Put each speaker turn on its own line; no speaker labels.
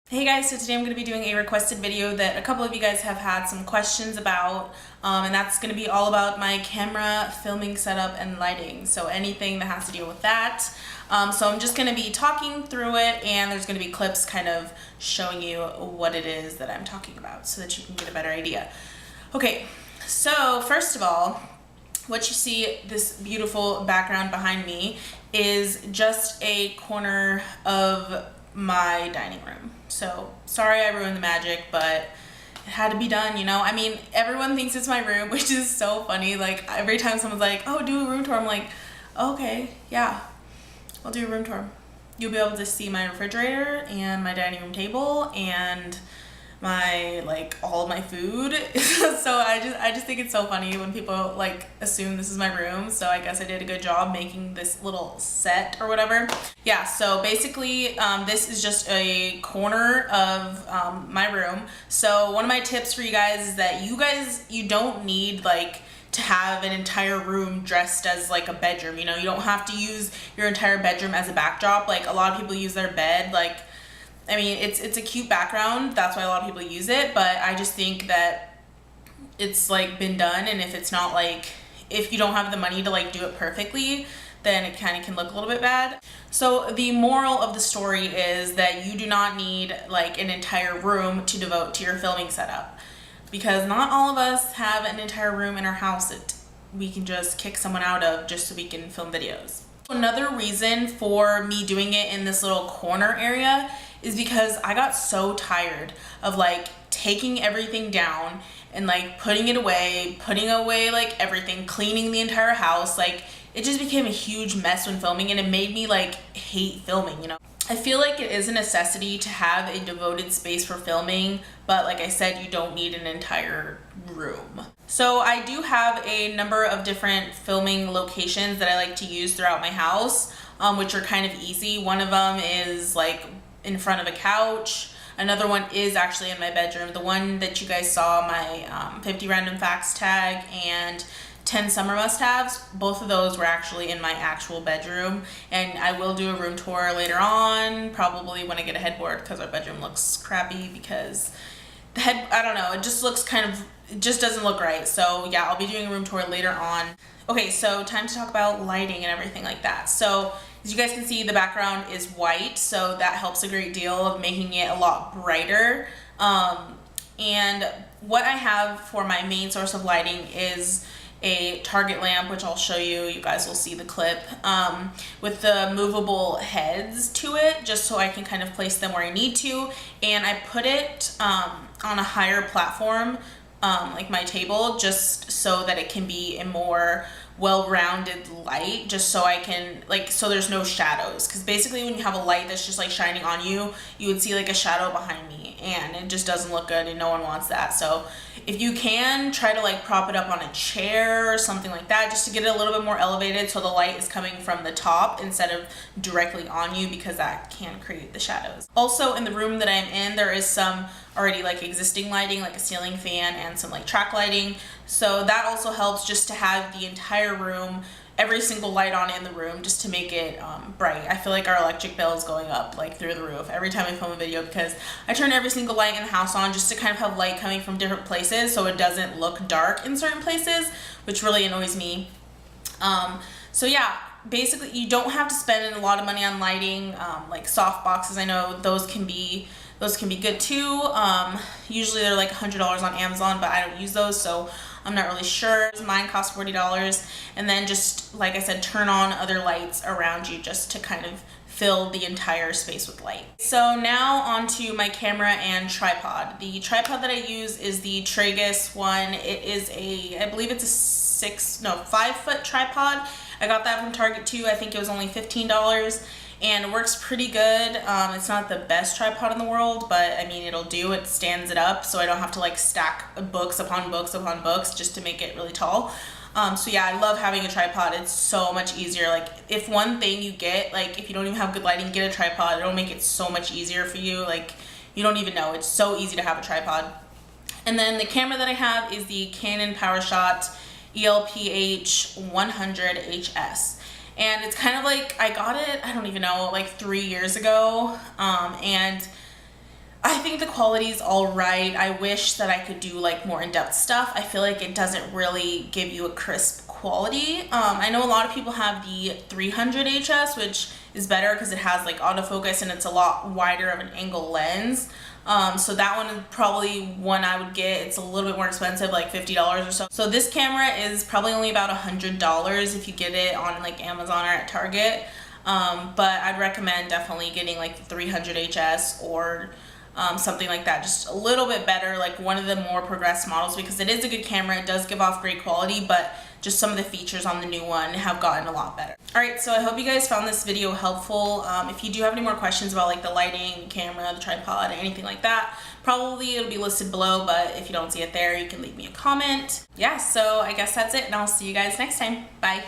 Hey guys, so today I'm going to be doing a requested video that a couple of you guys have had some questions about, and that's going to be all about my camera, filming setup, and lighting. So anything that has to deal with that. So I'm just going to be talking through it, and there's going to be clips kind of showing you what it is that I'm talking about so that you can get a better idea. Okay, so first of all, what you see, this beautiful background behind me, is just a corner of my dining room. So sorry I ruined the magic, but it had to be done, you know? I mean, everyone thinks it's my room, which is so funny. Like, every time someone's like, oh, do a room tour, I'm like, okay, yeah, I'll do a room tour. You'll be able to see my refrigerator and my dining room table and my, like, all of my food. So I just think it's so funny when people like assume this is my room. So I guess I did a good job making this little set or whatever. Yeah, so basically this is just a corner of my room. So one of my tips for you guys is that you don't need like to have an entire room dressed as like a bedroom. You know, you don't have to use your entire bedroom as a backdrop. Like, a lot of people use their bed, like, I mean, it's a cute background. That's why a lot of people use it, but I just think that it's like been done, and if it's not like, if you don't have the money to like do it perfectly, then it kind of can look a little bit bad. So the moral of the story is that you do not need like an entire room to devote to your filming setup, because not all of us have an entire room in our house that we can just kick someone out of just so we can film videos. Another reason for me doing it in this little corner area is because I got so tired of like taking everything down and like putting away like everything, cleaning the entire house. Like, it just became a huge mess when filming, and it made me like hate filming, you know? I feel like it is a necessity to have a devoted space for filming, but like I said, you don't need an entire room. So I do have a number of different filming locations that I like to use throughout my house, which are kind of easy. One of them is like in front of a couch. Another one is actually in my bedroom. The one that you guys saw, my 50 random facts tag and 10 summer must-haves, both of those were actually in my actual bedroom, and I will do a room tour later on, probably when I get a headboard, because our bedroom looks crappy because the head, I don't know, it just looks kind of, it just doesn't look right. So yeah, I'll be doing a room tour later on. Okay, so time to talk about lighting and everything like that. So as you guys can see, the background is white, so that helps a great deal of making it a lot brighter. And what I have for my main source of lighting is a Target lamp, which I'll show you. You guys will see the clip, with the movable heads to it, just so I can kind of place them where I need to. And I put it on a higher platform, like my table, just so that it can be a more well-rounded light, just so I can, like, so there's no shadows, because basically when you have a light that's just like shining on you, you would see like a shadow behind me, and it just doesn't look good, and no one wants that. So if you can, try to like prop it up on a chair or something like that, just to get it a little bit more elevated, so the light is coming from the top instead of directly on you, because that can create the shadows. Also, in the room that I'm in, there is some already like existing lighting, like a ceiling fan and some like track lighting, so that also helps, just to have the entire room, every single light on in the room, just to make it bright. I feel like our electric bill is going up like through the roof every time I film a video, because I turn every single light in the house on just to kind of have light coming from different places, so it doesn't look dark in certain places, which really annoys me. So yeah, basically you don't have to spend a lot of money on lighting. Like soft boxes, I know those can be good too. Usually they're like $100 on Amazon, but I don't use those, so I'm not really sure. Mine cost $40, and then just like I said, turn on other lights around you just to kind of fill the entire space with light. So now onto my camera and tripod. The tripod that I use is the Tragus one. It is I believe it's a 5-foot tripod. I got that from Target too. I think it was only $15. And it works pretty good. It's not the best tripod in the world, but I mean, it'll do. It stands it up, so I don't have to like stack books upon books upon books just to make it really tall. So yeah, I love having a tripod. It's so much easier. Like, if one thing you get, like if you don't even have good lighting, get a tripod. It'll make it so much easier for you. Like, you don't even know. It's so easy to have a tripod. And then the camera that I have is the Canon PowerShot ELPH 100 HS. And it's kind of like, I got it, I don't even know, like 3 years ago, and think the quality is all right. I wish that I could do like more in-depth stuff. I feel like it doesn't really give you a crisp quality. I know a lot of people have the 300 HS, which is better because it has like autofocus and it's a lot wider of an angle lens. So that one is probably one I would get. It's a little bit more expensive, like $50 or so. So this camera is probably only about $100 if you get it on like Amazon or at Target. But I'd recommend definitely getting like the 300 HS or something like that, just a little bit better, like one of the more progressed models, because it is a good camera. It does give off great quality, but just some of the features on the new one have gotten a lot better. All right, so I hope you guys found this video helpful. If you do have any more questions about like the lighting, the camera, the tripod, anything like that, probably it'll be listed below, but if you don't see it there, you can leave me a comment. Yeah, so I guess that's it, and I'll see you guys next time. Bye.